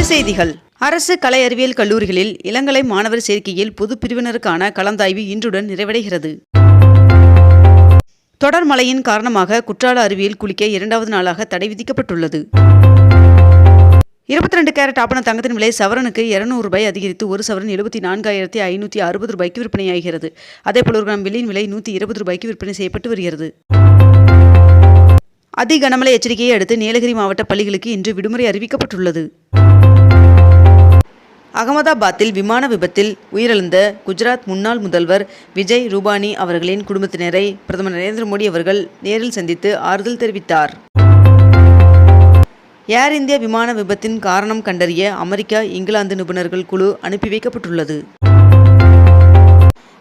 செய்திகள். அரசு கலை அறிவியல் கல்லூரிகளில் இளங்கலை மாணவர் சேர்க்கையில் பொது பிரிவினருக்கான கலந்தாய்வு இன்றுடன் நிறைவடைகிறது. தொடர் மழையின் காரணமாக குற்றால அருவியில் குளிக்க 2வது நாளாக தடை விதிக்கப்பட்டுள்ளது. 22 கேரட் ஆபண தங்கத்தின் விலை சவரனுக்கு ₹200 அதிகரித்து ஒரு சவரன் 74,560 ரூபாய்க்கு விற்பனையாகிறது. அதேபோல் ஒரு கிராம் வெள்ளியின் விலை ₹120 விற்பனை செய்யப்பட்டு வருகிறது. அதி கனமழை எச்சரிக்கையை அடுத்து நீலகிரி மாவட்ட பள்ளிகளுக்கு இன்று விடுமுறை அறிவிக்கப்பட்டுள்ளது. அகமதாபாத்தில் விமான விபத்தில் உயிரிழந்த குஜராத் முன்னாள் முதல்வர் விஜய் ரூபானி அவர்களின் குடும்பத்தினரை பிரதமர் நரேந்திர மோடி அவர்கள் நேரில் சந்தித்து ஆறுதல் தெரிவித்தார். ஏர் இந்தியா விமான விபத்தின் காரணம் கண்டறிய அமெரிக்கா, இங்கிலாந்து நிபுணர்கள் குழு அனுப்பி வைக்கப்பட்டுள்ளது.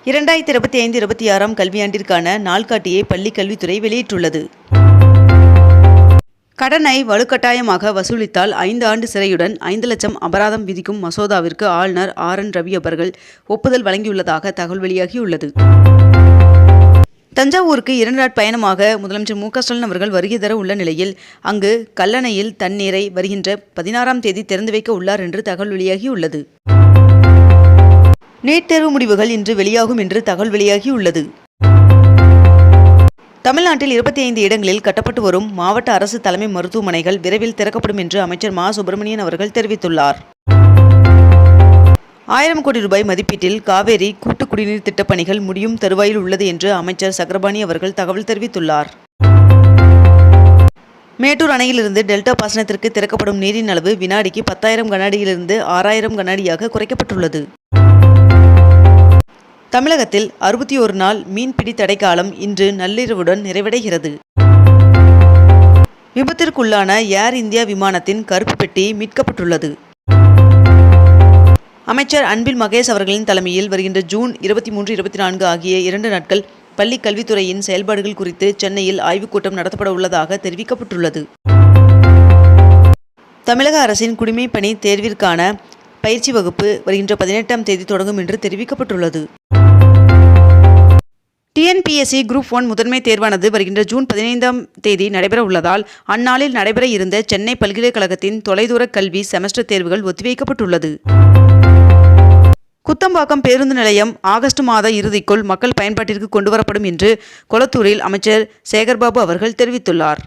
2025-26 கல்வியாண்டிற்கான நாள்காட்டியை பள்ளி கல்வித்துறை வெளியிட்டுள்ளது. கடனை வலுக்கட்டாயமாக வசூலித்தால் 5 ஆண்டு சிறையுடன் 5 லட்சம் அபராதம் விதிக்கும் மசோதாவிற்கு ஆளுநர் RN ரவி அவர்கள் ஒப்புதல் வழங்கியுள்ளதாக தகவல் வெளியாகியுள்ளது. தஞ்சாவூருக்கு 2 நாள் பயணமாக முதலமைச்சர் மு க ஸ்டாலின் அவர்கள் வருகை தர உள்ள நிலையில் அங்கு கல்லணையில் தண்ணீரை வருகின்ற 16ஆம் தேதி திறந்து வைக்க உள்ளார் என்று தகவல் வெளியாகியுள்ளது. நீட் தேர்வு முடிவுகள் இன்று வெளியாகும் என்று தகவல் வெளியாகியுள்ளது. தமிழ்நாட்டில் 25 இடங்களில் கட்டப்பட்டு வரும் மாவட்ட அரசு தலைமை மருத்துவமனைகள் விரைவில் திறக்கப்படும் என்று அமைச்சர் மா சுப்பிரமணியன் அவர்கள் தெரிவித்துள்ளார். 1000 கோடி ரூபாய் மதிப்பீட்டில் காவேரி கூட்டு குடிநீர் திட்டப் பணிகள் முடியும் தருவாயில் உள்ளது என்று அமைச்சர் சக்கரபாணி அவர்கள் தகவல் தெரிவித்துள்ளார். மேட்டூர் அணையிலிருந்து டெல்டா பாசனத்திற்கு திறக்கப்படும் நீரின் அளவு வினாடிக்கு 10,000 கனஅடியிலிருந்து 6,000 கனஅடியாக குறைக்கப்பட்டுள்ளது. தமிழகத்தில் 61 நாள் மீன்பிடி தடைக்காலம் இன்று நள்ளிரவுடன் நிறைவடைகிறது. விபத்திற்குள்ளான ஏர் இந்தியா விமானத்தின் கருப்பு பெட்டி மீட்கப்பட்டுள்ளது. அமைச்சர் அன்பில் மகேஷ் அவர்களின் தலைமையில் வருகின்ற ஜூன் 23, 24 ஆகிய 2 நாட்கள் பள்ளி கல்வித்துறையின் செயல்பாடுகள் குறித்து சென்னையில் ஆய்வுக் கூட்டம் நடத்தப்பட உள்ளதாக தெரிவிக்கப்பட்டுள்ளது. தமிழக அரசின் குடிமைப் பணி தேர்விற்கான பயிற்சி வகுப்பு வருகின்ற 18ஆம் தேதி தொடங்கும் என்று தெரிவிக்கப்பட்டுள்ளது. TNPSC குரூப் 1 முதன்மை தேர்வானது வருகின்ற ஜூன் 15ஆம் தேதி நடைபெற உள்ளதால் அந்நாளில் நடைபெற இருந்த சென்னை பல்கலைக்கழகத்தின் தொலைதூர கல்வி செமஸ்டர் தேர்வுகள் ஒத்திவைக்கப்பட்டுள்ளது. குத்தம்பாக்கம் பேருந்து நிலையம் ஆகஸ்ட் மாத இறுதிக்குள் மக்கள் பயன்பாட்டிற்கு கொண்டுவரப்படும் என்று கொளத்தூரில் அமைச்சர் சேகர்பாபு அவர்கள் தெரிவித்துள்ளார்.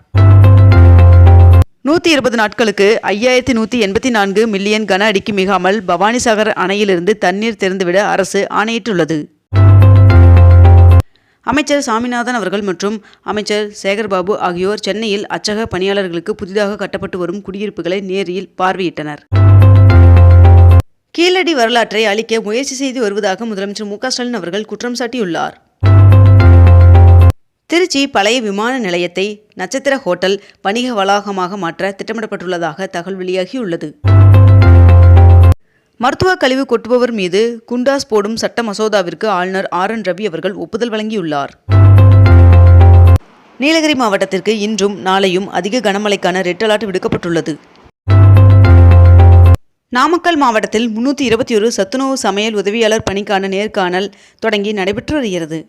120 நாட்களுக்கு 5184 மில்லியன் கன அடிக்கு மிகாமல் பவானிசாகர் அணையிலிருந்து தண்ணீர் திறந்துவிட அரசு ஆணையிட்டுள்ளது. அமைச்சர் சாமிநாதன் அவர்கள் மற்றும் அமைச்சர் சேகர்பாபு ஆகியோர் சென்னையில் அச்சக பணியாளர்களுக்கு புதிதாக கட்டப்பட்டு வரும் குடியிருப்புகளை நேரில் பார்வையிட்டனர். கீழடி வரலாற்றை அழிக்க முயற்சி செய்து வருவதாக முதலமைச்சர் மு க ஸ்டாலின் அவர்கள் குற்றம் சாட்டியுள்ளார். திருச்சி பழைய விமான நிலையத்தை நட்சத்திர ஹோட்டல் வணிக வளாகமாக மாற்ற திட்டமிடப்பட்டுள்ளதாக தகவல் வெளியாகியுள்ளது. மருத்துவ கழிவு கொட்டுபவர் மீது குண்டாஸ் போடும் சட்ட மசோதாவிற்கு ஆளுநர் RN ரவி அவர்கள் ஒப்புதல் வழங்கியுள்ளார். நீலகிரி மாவட்டத்திற்கு இன்றும் நாளையும் அதிக கனமழைக்கான ரெட் அலர்ட் விடுக்கப்பட்டுள்ளது. நாமக்கல் மாவட்டத்தில் 321 சத்துணவு சமையல் உதவியாளர் பணிக்கான நேர்காணல் தொடங்கி நடைபெற்று வருகிறது.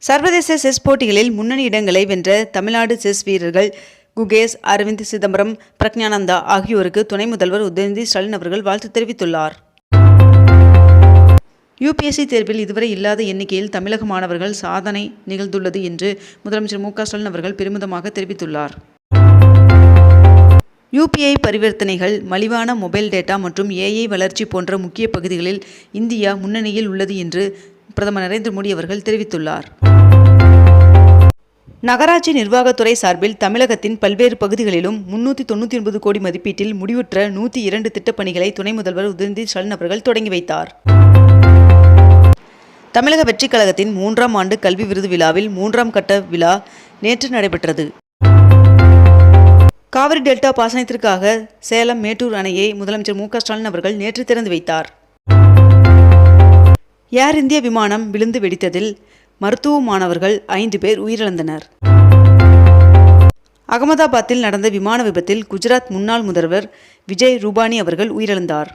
சர்வதேச செஸ் போட்டிகளில் முன்னணி இடங்களை வென்ற தமிழ்நாடு செஸ் வீரர்கள் குகேஷ், அரவிந்த், சிதம்பரம், பிரக்ஞானந்தா ஆகியோருக்கு துணை முதல்வர் உதயநிதி ஸ்டாலின் அவர்கள் வாழ்த்து தெரிவித்துள்ளார். UPSC தேர்வில் இதுவரை இல்லாத எண்ணிக்கையில் தமிழக மாணவர்கள் சாதனை நிகழ்ந்துள்ளது என்று முதலமைச்சர் மு க ஸ்டாலின் அவர்கள் பெருமிதமாக தெரிவித்துள்ளார். UPI பரிவர்த்தனைகள், மலிவான மொபைல் டேட்டா மற்றும் AI வளர்ச்சி போன்ற முக்கிய பகுதிகளில் இந்தியா முன்னணியில் உள்ளது என்று பிரதமர் நரேந்திர மோடி அவர்கள் தெரிவித்துள்ளார். நகராட்சி நிர்வாகத்துறை சார்பில் தமிழகத்தின் பல்வேறு பகுதிகளிலும் 399 கோடி மதிப்பீட்டில் முடிவுற்ற 102 திட்டப்பணிகளை துணை முதல்வர் உதயநிதி ஸ்டாலின் அவர்கள் தொடங்கி வைத்தார். தமிழக வெற்றிக் கழகத்தின் 3ஆம் ஆண்டு கல்வி விருது விழாவில் 3ஆம் கட்ட விழா நேற்று நடைபெற்றது. காவிரி டெல்டா பாசனத்திற்காக சேலம் மேட்டூர் அணையை முதலமைச்சர் மு க ஸ்டாலின் அவர்கள் நேற்று திறந்து வைத்தார். ஏர் இந்தியா விமானம் விழுந்து வெடித்ததில் மருத்துவ மாணவர்கள் 5 பேர் உயிரிழந்தனர். அகமதாபாத்தில் நடந்த விமான விபத்தில் குஜராத் முன்னாள் முதல்வர் விஜய் ரூபானி அவர்கள் உயிரிழந்தார்.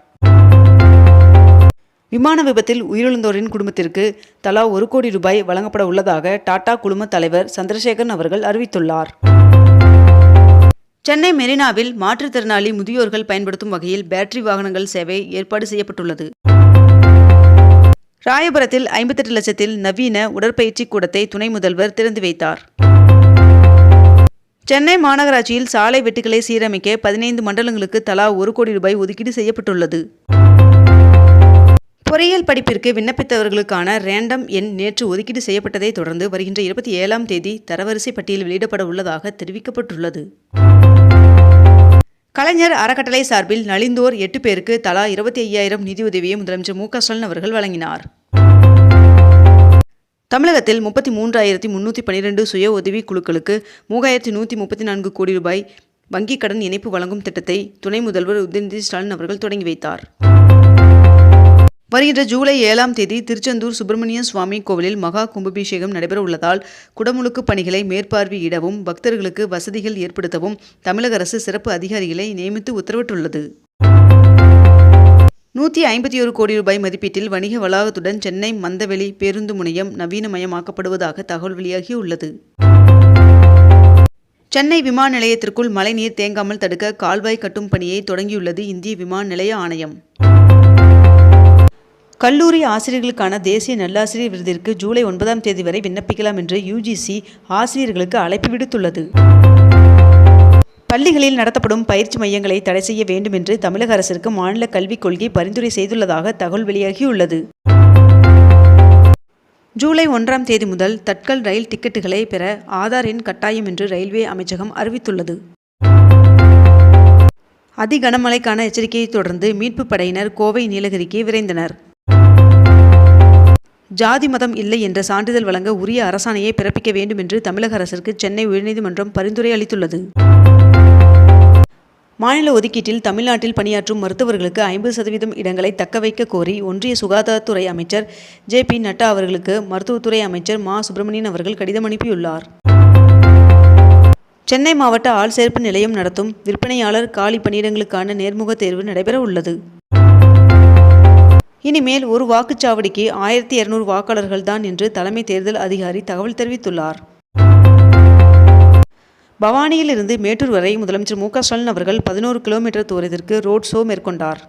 விமான விபத்தில் உயிரிழந்தோரின் குடும்பத்திற்கு தலா 1 கோடி ரூபாய் வழங்கப்பட உள்ளதாக டாடா குழும தலைவர் சந்திரசேகரன் அவர்கள் அறிவித்துள்ளார். சென்னை மெரினாவில் மாற்றுத்திறனாளி முதியோர்கள் பயன்படுத்தும் வகையில் பேட்டரி வாகனங்கள் சேவை ஏற்பாடு செய்யப்பட்டுள்ளது. ராயபுரத்தில் 58 லட்சத்தில் நவீன உடற்பயிற்சி கூடத்தை துணை முதல்வர் திறந்து வைத்தார். சென்னை மாநகராட்சியில் சாலை வெட்டுக்களை சீரமைக்க 15 மண்டலங்களுக்கு தலா 1 கோடி ரூபாய் ஒதுக்கீடு செய்யப்பட்டுள்ளது. பொறியியல் படிப்பிற்கு விண்ணப்பித்தவர்களுக்கான ரேண்டம் எண் நேற்று ஒதுக்கீடு செய்யப்பட்டதை தொடர்ந்து வருகின்ற 27ஆம் தேதி தரவரிசை பட்டியல் வெளியிடப்பட உள்ளதாக தெரிவிக்கப்பட்டுள்ளது. கலைஞர் அறக்கட்டளை சார்பில் நலிந்தோர் 8 பேருக்கு தலா 25,000 நிதியுதவியை முதலமைச்சர் மு க ஸ்டாலின் அவர்கள் வழங்கினார். தமிழகத்தில் 33,312 சுய உதவி குழுக்களுக்கு 3,134 கோடி ரூபாய் வங்கிக் கடன் இணைப்பு வழங்கும் திட்டத்தை துணை முதல்வர் உதயநிதி ஸ்டாலின் அவர்கள் தொடங்கி வைத்தார். வருகின்ற ஜூலை 7ஆம் தேதி திருச்செந்தூர் சுப்பிரமணிய சுவாமி கோவிலில் மகா கும்பாபிஷேகம் நடைபெற உள்ளதால் குடமுழுக்கு பணிகளை மேற்பார்வையிடவும் பக்தர்களுக்கு வசதிகள் ஏற்படுத்தவும் தமிழக அரசு சிறப்பு அதிகாரிகளை நியமித்து உத்தரவிட்டுள்ளது. 151 கோடி ரூபாய் மதிப்பீட்டில் வணிக வளாகத்துடன் சென்னை மந்தவெளி பேருந்து முனையம் நவீனமயமாக்கப்படுவதாக தகவல் வெளியாகியுள்ளது. சென்னை விமான நிலையத்திற்குள் மழைநீர் தேங்காமல் தடுக்க கால்வாய் கட்டும் பணியை தொடங்கியுள்ளது இந்திய விமான நிலைய ஆணையம். கல்லூரி ஆசிரியர்களுக்கான தேசிய நல்லாசிரியர் விருதிற்கு ஜூலை 9ஆம் தேதி வரை விண்ணப்பிக்கலாம் என்று UGC ஆசிரியர்களுக்கு அழைப்பு விடுத்துள்ளது. பள்ளிகளில் நடத்தப்படும் பயிற்சி மையங்களை தடை செய்ய வேண்டும் என்று தமிழக அரசிற்கு மாநில கல்விக் கொள்கை பரிந்துரை செய்துள்ளதாக தகவல் வெளியாகியுள்ளது. ஜூலை 1ஆம் தேதி முதல் தட்கல் ரயில் டிக்கெட்டுகளை பெற ஆதார் எண் கட்டாயம் என்று ரயில்வே அமைச்சகம் அறிவித்துள்ளது. அதி கனமழைக்கான எச்சரிக்கையை தொடர்ந்து மீட்புப் படையினர் கோவை நீலகிரிக்கு விரைந்தனர். ஜாதி மதம் இல்லை என்ற சான்றிதழ் வழங்க உரிய அரசாணையை பிறப்பிக்க வேண்டும் என்று தமிழக அரசிற்கு சென்னை உயர்நீதிமன்றம் பரிந்துரை அளித்துள்ளது. மாநில ஒதுக்கீட்டில் தமிழ்நாட்டில் பணியாற்றும் மருத்துவர்களுக்கு 50% இடங்களை தக்க வைக்க கோரி ஒன்றிய சுகாதாரத்துறை அமைச்சர் JP நட்டா அவர்களுக்கு மருத்துவத்துறை அமைச்சர் மா சுப்பிரமணியன் அவர்கள் கடிதம் அனுப்பியுள்ளார். சென்னை மாவட்ட ஆள் சேர்ப்பு நிலையம் நடத்தும் விற்பனையாளர் காலி பணியிடங்களுக்கான நேர்முக தேர்வு நடைபெற உள்ளது. இனிமேல் ஒரு வாக்குச்சாவடிக்கு 1200 வாக்காளர்கள் தான் என்று தலைமை தேர்தல் அதிகாரி தகவல் தெரிவித்துள்ளார். பவானியில் இருந்து மேட்டூர் வரை முதலமைச்சர் மு க ஸ்டாலின் அவர்கள் 11 கிலோமீட்டர் தூரத்திற்கு ரோட் ஷோ மேற்கொண்டார்.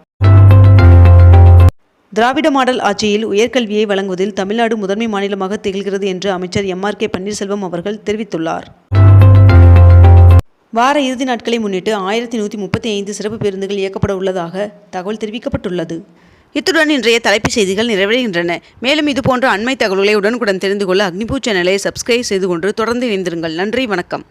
திராவிட மாடல் ஆட்சியில் உயர்கல்வியை வழங்குவதில் தமிழ்நாடு முதன்மை மாநிலமாக திகழ்கிறது என்று அமைச்சர் MRK பன்னீர்செல்வம் அவர்கள் தெரிவித்துள்ளார். வார இறுதி நாட்களை முன்னிட்டு 1135 சிறப்பு பேருந்துகள் இயக்கப்பட உள்ளதாக தகவல் தெரிவிக்கப்பட்டுள்ளது. இத்துடன் இன்றைய தலைப்புச் செய்திகள் நிறைவடைகின்றன. மேலும் இதுபோன்ற அண்மை தகவல்களை உடனுக்குடன் தெரிந்து கொள்ள அக்னிபூ சேனலை சப்ஸ்கிரைப் செய்து கொண்டு தொடர்ந்து இணைந்திருங்கள். நன்றி, வணக்கம்.